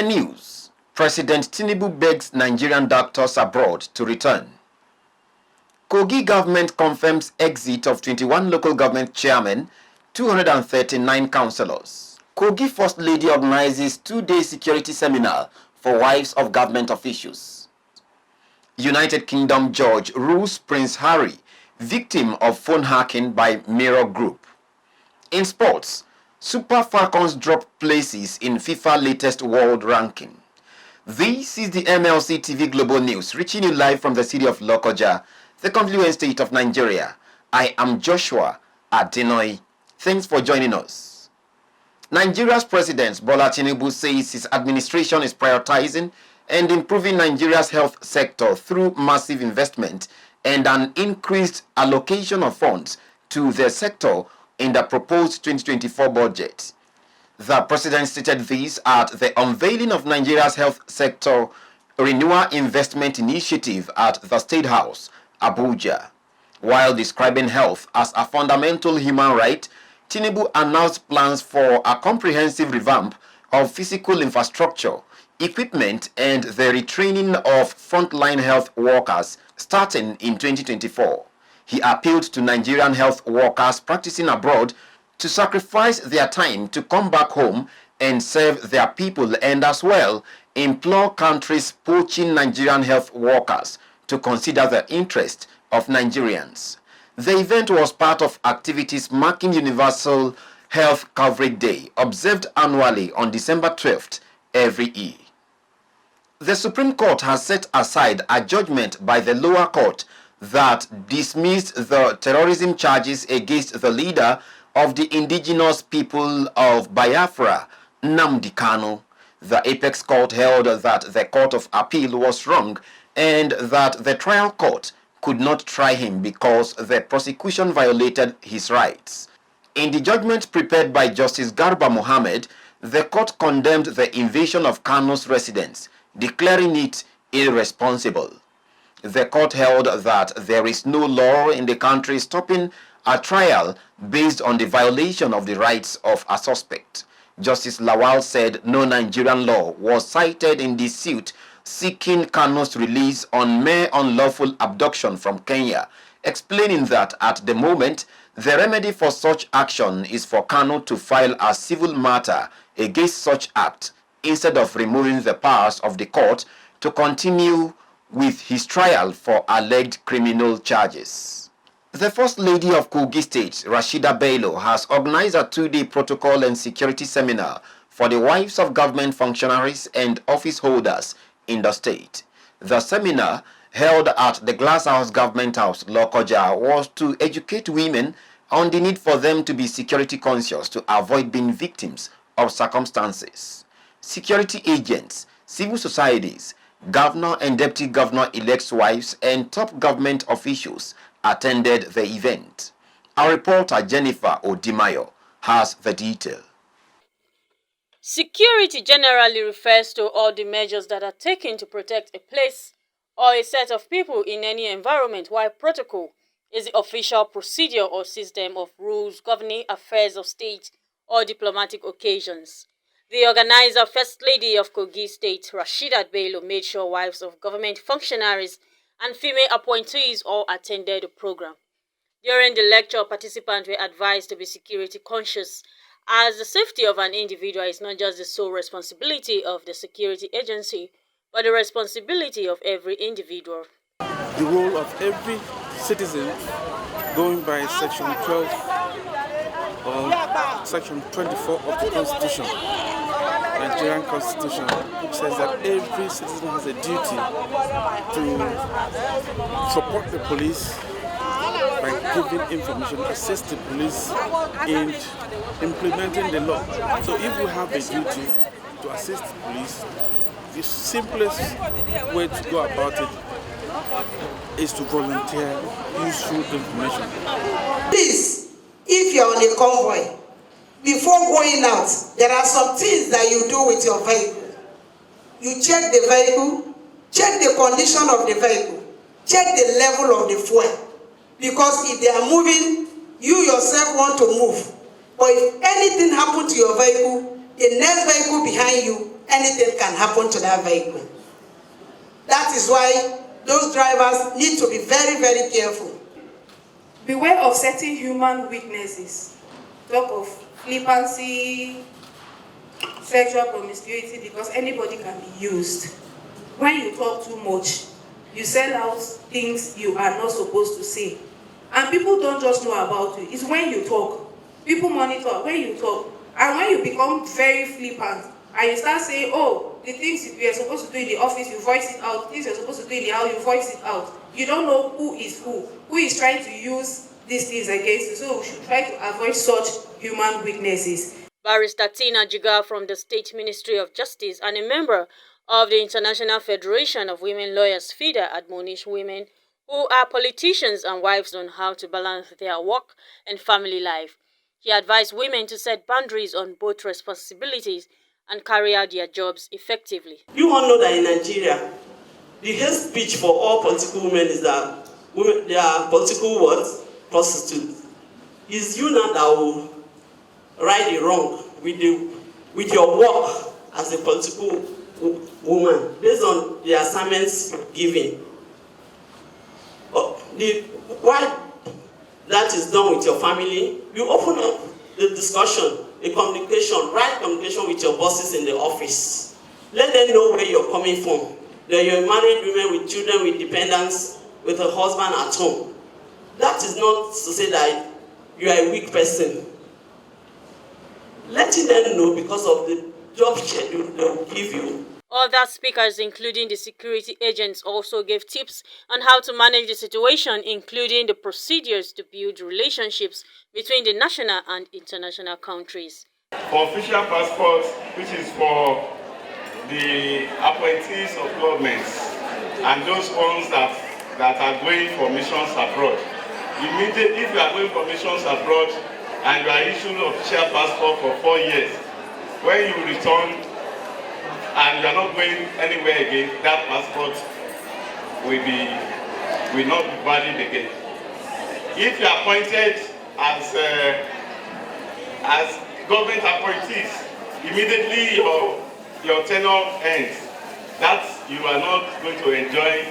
other news, President Tinubu begs Nigerian doctors abroad to return. Kogi government confirms exit of 21 local government chairmen, 239 councillors. Kogi First Lady organises two-day security seminar for wives of government officials. United Kingdom judge rules Prince Harry victim of phone hacking by Mirror Group. In sports, Super Falcons drop places in FIFA latest world ranking. This is the MLC TV Global News, reaching you live from the city of Lokoja, the confluent state of Nigeria. I am Joshua Adenoy. Thanks for joining us. Nigeria's President Bola Tinubu says his administration is prioritizing and improving Nigeria's health sector through massive investment and an increased allocation of funds to the sector in the proposed 2024 budget. The president stated this at the unveiling of Nigeria's health sector renewal investment initiative at the State House, Abuja. While describing health as a fundamental human right, Tinubu announced plans for a comprehensive revamp of physical infrastructure, equipment, and the retraining of frontline health workers starting in 2024. He appealed to Nigerian health workers practicing abroad to sacrifice their time to come back home and serve their people, and as well implore countries poaching Nigerian health workers to consider the interest of Nigerians. The event was part of activities marking Universal Health Coverage Day, observed annually on December 12th every year. The Supreme Court has set aside a judgment by the lower court that dismissed the terrorism charges against the leader of the indigenous people of Biafra, Nnamdi Kanu. The apex court held that the Court of Appeal was wrong and that the trial court could not try him because the prosecution violated his rights. In the judgment prepared by Justice Garba Mohammed, the court condemned the invasion of Kanu's residence, declaring it irresponsible. The court held that there is no law in the country stopping a trial based on the violation of the rights of a suspect. Justice Lawal said no Nigerian law was cited in the suit seeking Kanu's release on mere unlawful abduction from Kenya, explaining that at the moment, the remedy for such action is for Kanu to file a civil matter against such act instead of removing the powers of the court to continue with his trial for alleged criminal charges. The First Lady of Kogi State, Rashida Bello, has organized a two-day protocol and security seminar for the wives of government functionaries and office holders in the state. The seminar, held at the Glass House Government House, Lokoja, was to educate women on the need for them to be security conscious to avoid being victims of circumstances. Security agents, civil societies, governor and deputy governor-elect's wives, and top government officials attended the event. Our reporter Jennifer Odimayo has the detail. Security generally refers to all the measures that are taken to protect a place or a set of people in any environment, while protocol is the official procedure or system of rules governing affairs of state or diplomatic occasions. The organizer, First Lady of Kogi State, Rashida Bello, made sure wives of government functionaries and female appointees all attended the program. During the lecture, participants were advised to be security conscious, as the safety of an individual is not just the sole responsibility of the security agency, but the responsibility of every individual. The role of every citizen, going by Section 12 or Section 24 of the Constitution, Nigerian Constitution, which says that every citizen has a duty to support the police by giving information, assist the police in implementing the law. So if we have a duty to assist the police, the simplest way to go about it is to volunteer useful information. Please, if you're on a convoy, before going out, there are some things that you do with your vehicle. You check the vehicle, check the condition of the vehicle, check the level of the fuel. Because if they are moving, you yourself want to move. But if anything happens to your vehicle, the next vehicle behind you anything can happen to that vehicle. That is why those drivers need to be very, very careful. Beware of certain human weaknesses. Talk of flippancy, sexual promiscuity, because anybody can be used. When you talk too much, you sell out things you are not supposed to say. And people don't just know about you. It's when you talk. People monitor when you talk. And when you become very flippant, and you start saying, oh, the things you are supposed to do in the office, you voice it out. The things you're supposed to do in the house, you voice it out. You don't know who is trying to use these things against you. So we should try to avoid such human weaknesses. Barrister Tina Jigar from the State Ministry of Justice and a member of the International Federation of Women Lawyers, FIDA, admonished women who are politicians and wives on how to balance their work and family life. He advised women to set boundaries on both responsibilities and carry out their jobs effectively. You all know that in Nigeria, the hate speech for all political women is that women, they are political what? Prostitutes. It's you now that will right the wrong with your work as a political woman based on the assignments given. Why that is done with your family, you open up the discussion, a communication, right communication with your bosses in the office. Let them know where you're coming from. That you're married women with children, with dependents, with a husband at home. That is not to say that you are a weak person. Letting them know because of the job schedule they will give you. Other speakers, including the security agents, also gave tips on how to manage the situation, including the procedures to build relationships between the national and international countries. For official passports, which is for the appointees of governments and those ones that are going for missions abroad. Immediately, if you are going for missions abroad and you are issued an official passport for 4 years, when you return and you are not going anywhere again, that passport will not be valid again. If you are appointed as government appointees, immediately your tenure ends. That you are not going to enjoy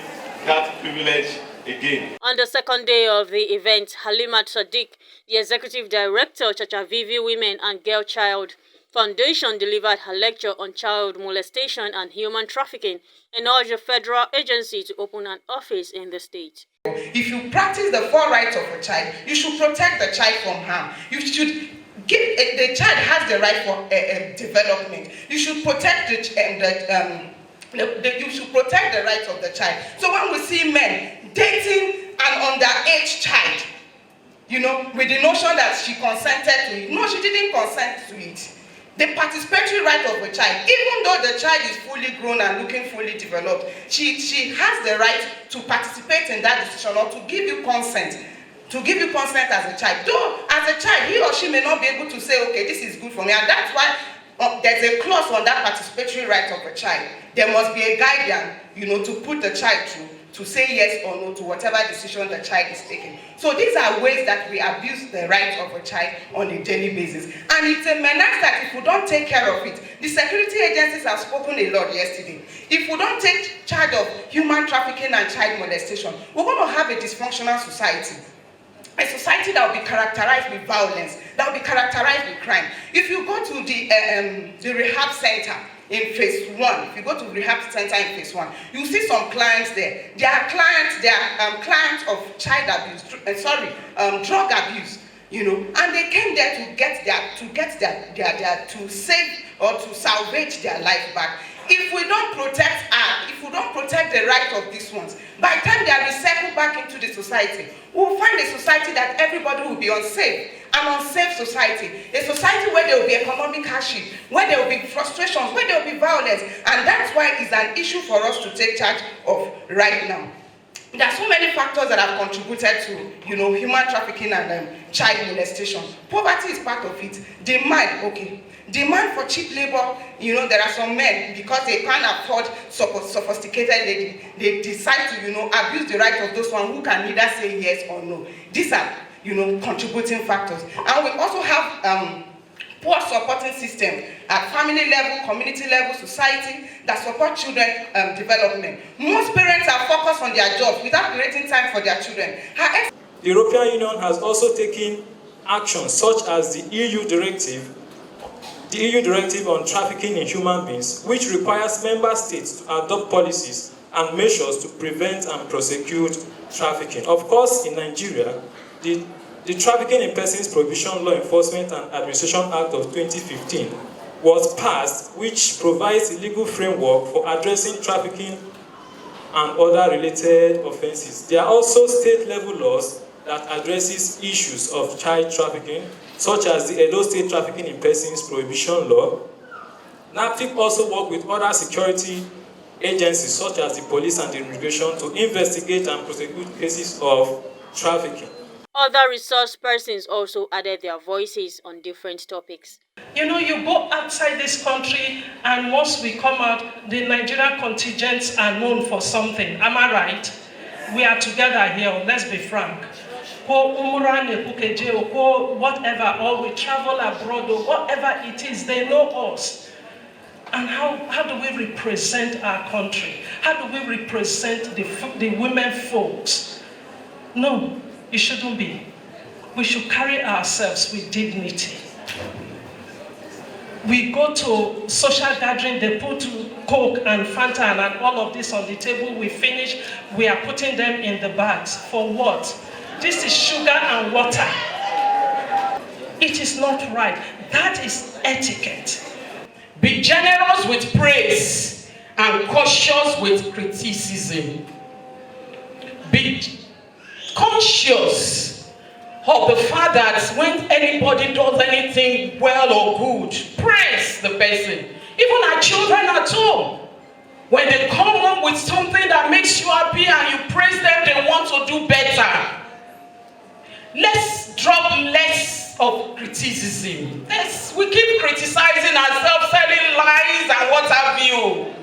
that privilege again. On the second day of the event, Halimat Sadiq, the Executive Director, Chacha Vivi Women and Girl Child Foundation, delivered her lecture on child molestation and human trafficking and urged the federal agency to open an office in the state. If you practice the 4 rights of a child, you should protect the child from harm. You should give the child has the right for development. You should protect you should protect the rights of the child. So when we see men dating an underage child, you know, with the notion that she consented to it, no, she didn't consent to it. The participatory right of a child, even though the child is fully grown and looking fully developed, she has the right to participate in that decision or to give you consent. To give you consent as a child. Though as a child, he or she may not be able to say, okay, this is good for me. And that's why there's a clause on that participatory right of a child. There must be a guardian, you know, to put the child through, to say yes or no to whatever decision the child is taking. So these are ways that we abuse the rights of a child on a daily basis. And it's a menace that if we don't take care of it, the security agencies have spoken a lot yesterday. If we don't take charge of human trafficking and child molestation, we're going to have a dysfunctional society. A society that will be characterized with violence, that will be characterized with crime. If you go to the rehab center in phase 1, if you go to rehab center in phase 1, you see some clients there. They are clients of child abuse, drug abuse, you know, and they came there to save or to salvage their life back. If we don't protect the right of these ones, by the time they are recycled back into the society, we'll find a society that everybody will be unsafe, an unsafe society, a society where there will be economic hardship, where there will be frustrations, where there will be violence, and that's why it's an issue for us to take charge of right now. There are so many factors that have contributed to, you know, human trafficking and child molestation. Poverty is part of it. Demand for cheap labor. You know, there are some men, because they can't afford sophisticated lady, they decide to, you know, abuse the right of those ones who can neither say yes or no. These are, you know, contributing factors. And we also have poor supporting system at family level, community level, society that support children development. Most parents are focused on their jobs without creating time for their children. The European Union has also taken actions such as the EU directive on trafficking in human beings, which requires member states to adopt policies and measures to prevent and prosecute trafficking. Of course, in Nigeria, the Trafficking in Persons Prohibition Law Enforcement and Administration Act of 2015 was passed, which provides a legal framework for addressing trafficking and other related offenses. There are also state-level laws that addresses issues of child trafficking, such as the Edo State Trafficking in Persons Prohibition Law. NAPTIP also work with other security agencies, such as the police and the immigration, to investigate and prosecute cases of trafficking. Other resource persons also added their voices on different topics. You know, you go outside this country and once we come out, the Nigerian contingents are known for something. Am I right? We are together here, let's be frank. Whatever, or we travel abroad, or whatever it is, they know us. And how do we represent our country? How do we represent the women folks? No, it shouldn't be. We should carry ourselves with dignity. We go to social gathering, they put Coke and Fanta and all of this on the table, we finish, we are putting them in the bags. For what? This is sugar and water. It is not right. That is etiquette. Be generous with praise and cautious with criticism. Be conscious of the fact that when anybody does anything well or good, praise the person. Even our children at home, when they come up with something that makes you happy and you praise them, they want to do better. Let's drop less of criticism. We keep criticizing ourselves, telling lies and what have you.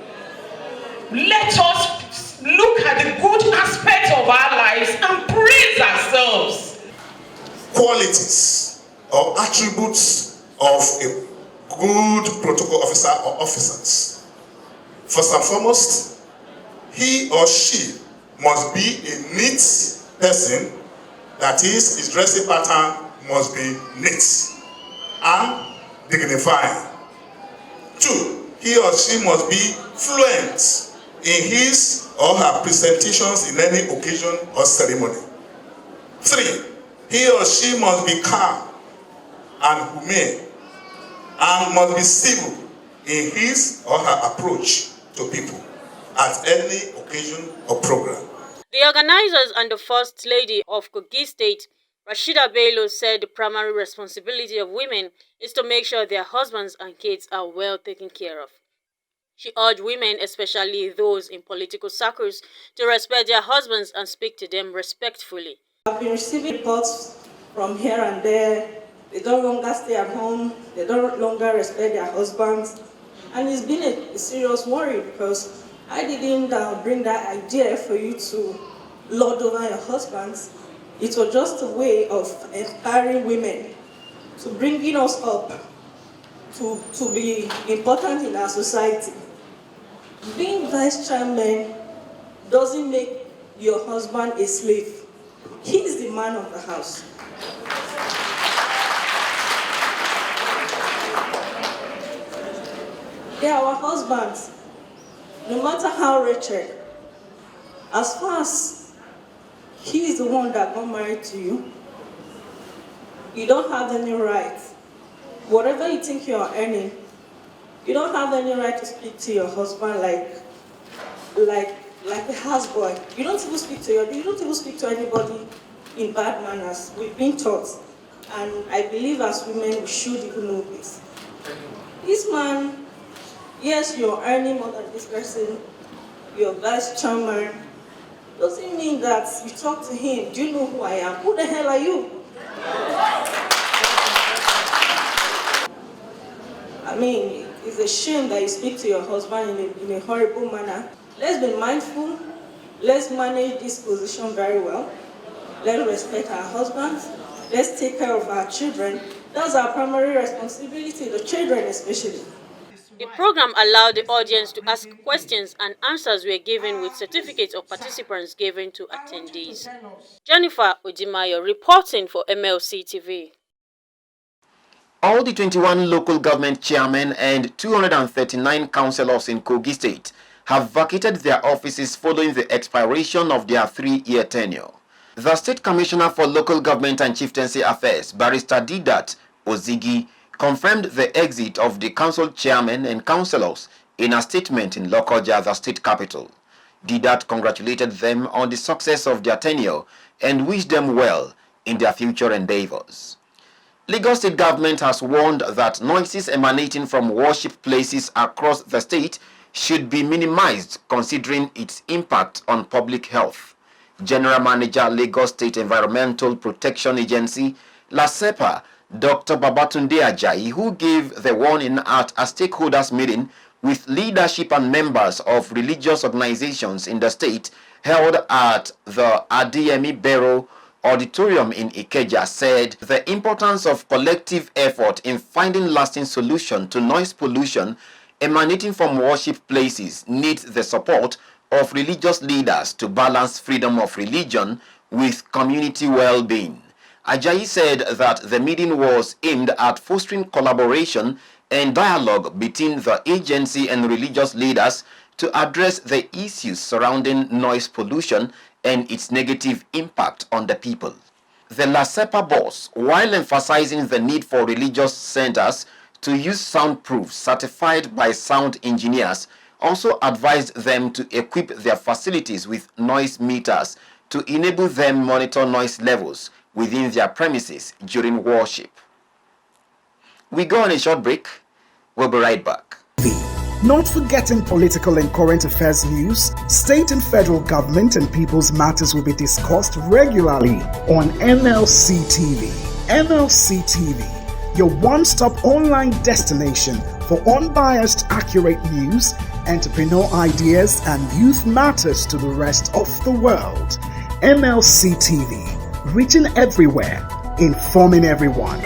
Let us look at the good aspects of our lives and praise ourselves. Qualities or attributes of a good protocol officer or officers. First and foremost, he or she must be a neat person. That is, his dressing pattern must be neat and dignifying. 2, he or she must be fluent in his or her presentations in any occasion or ceremony. 3, he or she must be calm and humane and must be civil in his or her approach to people at any occasion or program. The organizers and the First Lady of Kogi State, Rashida Bello, said the primary responsibility of women is to make sure their husbands and kids are well taken care of. She urged women, especially those in political circles, to respect their husbands and speak to them respectfully. I've been receiving reports from here and there. They don't longer stay at home, they don't longer respect their husbands. And it's been a serious worry because I didn't bring that idea for you to lord over your husbands. It was just a way of empowering women, to bringing us up, to be important in our society. Being vice chairman doesn't make your husband a slave. He is the man of the house. They are our husbands. No matter how wretched, as far as he is the one that got married to you, you don't have any right. Whatever you think you are earning, you don't have any right to speak to your husband like a houseboy. You don't even speak to anybody in bad manners. We've been taught, and I believe as women we should even know this. This man, yes, you're earning more than this person, you're vice chairman, doesn't mean that you talk to him, do you know who I am? Who the hell are you? I mean, it's a shame that you speak to your husband in a horrible manner. Let's be mindful, let's manage this position very well, let's respect our husbands, let's take care of our children. That's our primary responsibility, the children especially. The program allowed the audience to ask questions and answers were given with certificates of participants given to attendees. Jennifer Ojimayo reporting for MLC TV. All the 21 local government chairmen and 239 councillors in Kogi State have vacated their offices following the expiration of their 3-year tenure. The State Commissioner for Local Government and Chieftaincy Affairs, Barrister Didat Ozigi, confirmed the exit of the council chairmen and councillors in a statement in Lokoja, the state capital. Didat congratulated them on the success of their tenure and wished them well in their future endeavours. Lagos State Government has warned that noises emanating from worship places across the state should be minimized considering its impact on public health. General Manager, Lagos State Environmental Protection Agency, LASEPA, Dr. Babatunde Ajayi, who gave the warning at a stakeholders meeting with leadership and members of religious organizations in the state held at the Adejare Bello Auditorium in Ikeja, said the importance of collective effort in finding lasting solution to noise pollution emanating from worship places needs the support of religious leaders to balance freedom of religion with community well-being. Ajayi said that the meeting was aimed at fostering collaboration and dialogue between the agency and religious leaders to address the issues surrounding noise pollution and its negative impact on the people. The LASEPA boss, while emphasizing the need for religious centers to use soundproofs certified by sound engineers, also advised them to equip their facilities with noise meters to enable them monitor noise levels within their premises during worship. We go on a short break. We'll be right back. Not forgetting political and current affairs news, state and federal government and people's matters will be discussed regularly on MLC TV. MLC TV, your one-stop online destination for unbiased, accurate news, entrepreneur ideas, and youth matters to the rest of the world. MLC TV, reaching everywhere, informing everyone.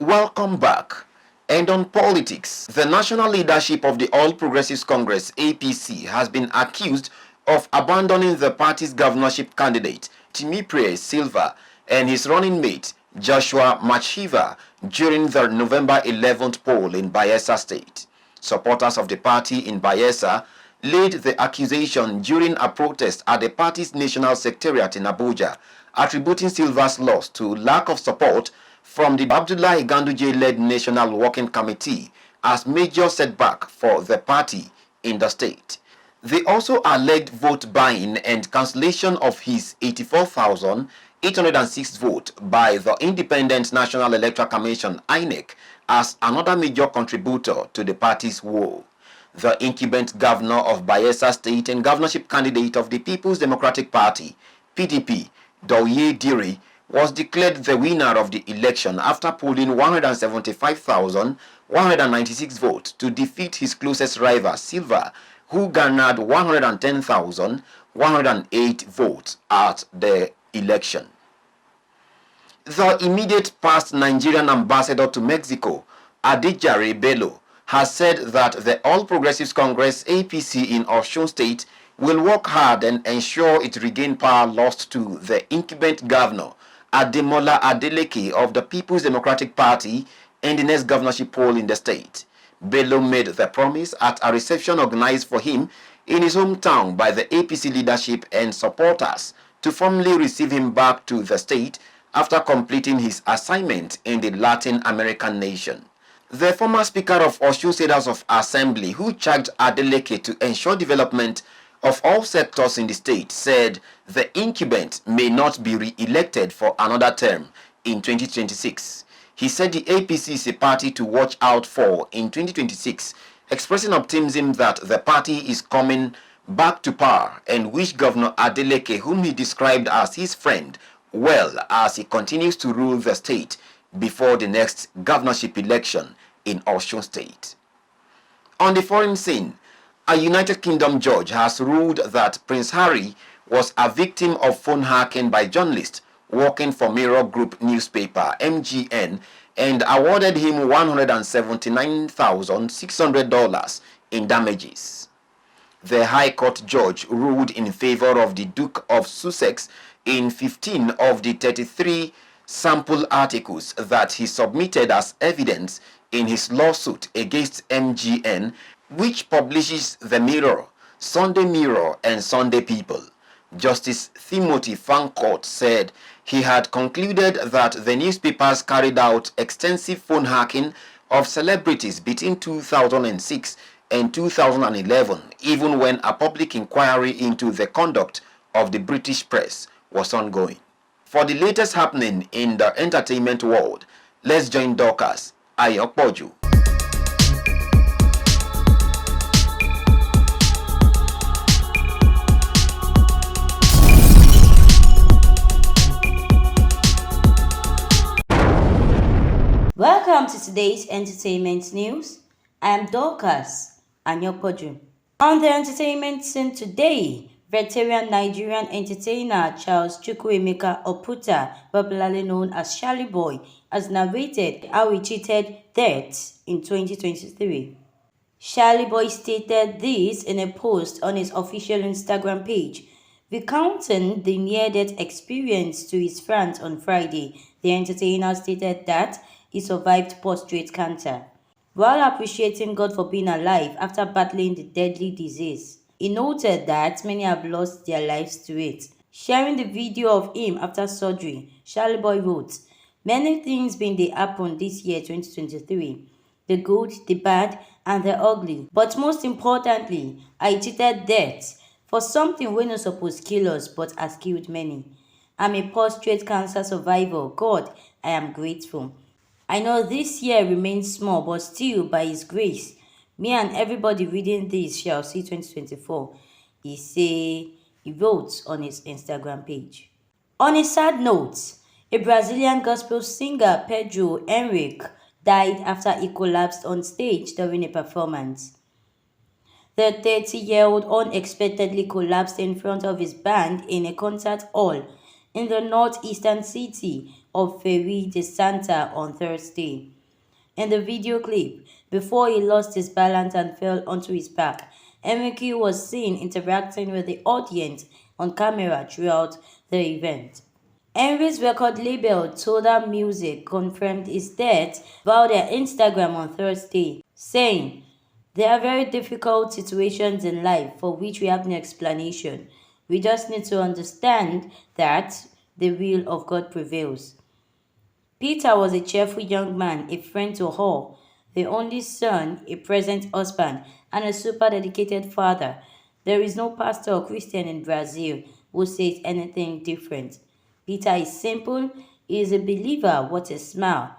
Welcome back. And on politics, the national leadership of the All Progressives Congress, APC, has been accused of abandoning the party's governorship candidate, Sylva, and his running mate, Joshua Machiva, during the November 11th poll in Bayelsa State. Supporters of the party in Bayelsa laid the accusation during a protest at the party's national secretariat in Abuja, attributing Sylva's loss to lack of support from the Abdullahi Ganduje-led National Working Committee as major setback for the party in the state. They also alleged vote buying and cancellation of his 84,806 vote by the Independent National Electoral Commission (INEC) as another major contributor to the party's woe. The incumbent governor of Bayelsa State and governorship candidate of the People's Democratic Party (PDP), Doye Diri, was declared the winner of the election after polling 175,196 votes to defeat his closest rival, Sylva, who garnered 110,108 votes at the election. The immediate past Nigerian ambassador to Mexico, Adejare Bello, has said that the All Progressives Congress APC in OSUN State will work hard and ensure it regain power lost to the incumbent governor, Adeleke of the People's Democratic Party, in the next governorship poll in the state. Bello made the promise at a reception organized for him in his hometown by the APC leadership and supporters to formally receive him back to the state after completing his assignment in the Latin American nation. The former Speaker of Osun State House of Assembly, who charged Adeleke to ensure development of all sectors in the state, said the incumbent may not be re-elected for another term in 2026. He said the APC is a party to watch out for in 2026, expressing optimism that the party is coming back to power and wished Governor Adeleke, whom he described as his friend, well as he continues to rule the state before the next governorship election in Osun State. On the foreign scene, A United Kingdom judge has ruled that Prince Harry was a victim of phone hacking by journalists working for Mirror Group newspaper MGN and awarded him $179,600 in damages. The High Court judge ruled in favor of the Duke of Sussex in 15 of the 33 sample articles that he submitted as evidence in his lawsuit against MGN, which publishes The Mirror, Sunday Mirror, and Sunday People. Justice Timothy Fancourt said he had concluded that the newspapers carried out extensive phone hacking of celebrities between 2006 and 2011, even when a public inquiry into the conduct of the British press was ongoing. For the latest happening in the entertainment world, let's join Dorcas Ayokpoju. Welcome to today's entertainment news. I am Dorcas Ayokpoju. On the entertainment scene today, veteran Nigerian entertainer Charles Chukwuemeka Oputa, popularly known as Charlie Boy, has narrated how he cheated death in 2023. Charlie Boy stated this in a post on his official Instagram page, recounting the near-death experience to his fans on Friday. The entertainer stated that he survived prostate cancer, while appreciating God for being alive after battling the deadly disease. He noted that many have lost their lives to it. Sharing the video of him after surgery, Charlie Boy wrote, "Many things been dey happen this year 2023. The good, the bad, and the ugly. But most importantly, I cheated death for something wey no suppose kill us but has killed many. I'm a prostate cancer survivor. God, I am grateful. I know this year remains small, but still, by His grace, me and everybody reading this shall see 2024. He wrote on his Instagram page. On a sad note, a Brazilian gospel singer, Pedro Henrique, died after he collapsed on stage during a performance. The 30-year-old unexpectedly collapsed in front of his band in a concert hall in the northeastern city of Feira de Santa on Thursday. In the video clip, before he lost his balance and fell onto his back, Henrique was seen interacting with the audience on camera throughout the event. Henry's record label, Toda Music, confirmed his death via their Instagram on Thursday, saying, "There are very difficult situations in life for which we have no explanation. We just need to understand that the will of God prevails." Peter was a cheerful young man, a friend to all, the only son, a present husband, and a super dedicated father. There is no pastor or Christian in Brazil who says anything different. Peter is simple, he is a believer. What a smile.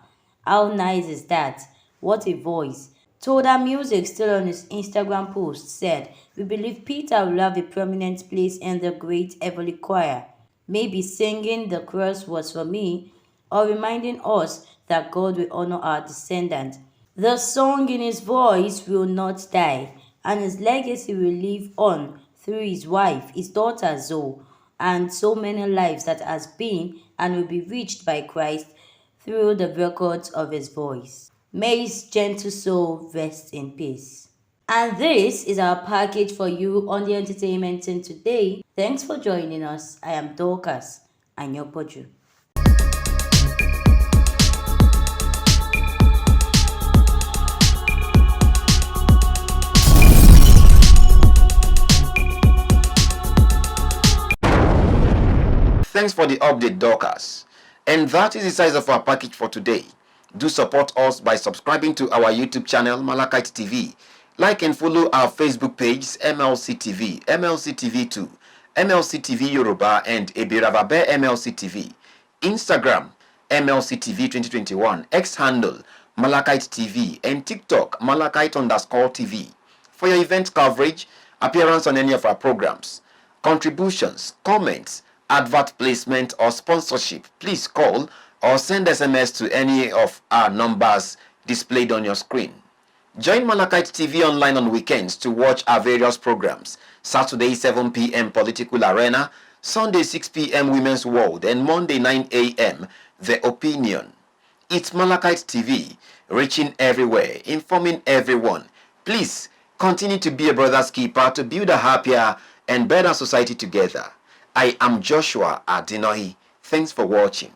How nice is that? What a voice. Toda Music, still on his Instagram post, said, "We believe Peter will have a prominent place in the great heavenly choir. Maybe singing The Cross Was For Me, or reminding us that God will honor our descendants. The song in his voice will not die, and his legacy will live on through his wife, his daughter Zoe, and so many lives that has been and will be reached by Christ through the records of his voice. May his gentle soul rest in peace." And this is our package for you on the entertainment scene today. Thanks for joining us. I am Dorcas Ayokpoju. Thanks for the update, Dorcas. And that is the size of our package for today. Do support us by subscribing to our YouTube channel, Malachite TV. Like and follow our Facebook pages, MLC TV, MLC TV2, MLC TV Yoruba, and Ebiravabe MLC TV. Instagram, MLC TV 2021, X handle, Malachite TV, and TikTok, Malachite_TV. For your event coverage, appearance on any of our programs, contributions, comments, advert placement, or sponsorship, please call or send SMS to any of our numbers displayed on your screen. Join Malachite TV online on weekends to watch our various programs. Saturday 7 p.m. Political Arena, Sunday 6 p.m. Women's World, and Monday 9 a.m. The Opinion. It's Malachite TV, reaching everywhere, informing everyone. Please continue to be a brother's keeper to build a happier and better society together. I am Joshua Adinohi. Thanks for watching.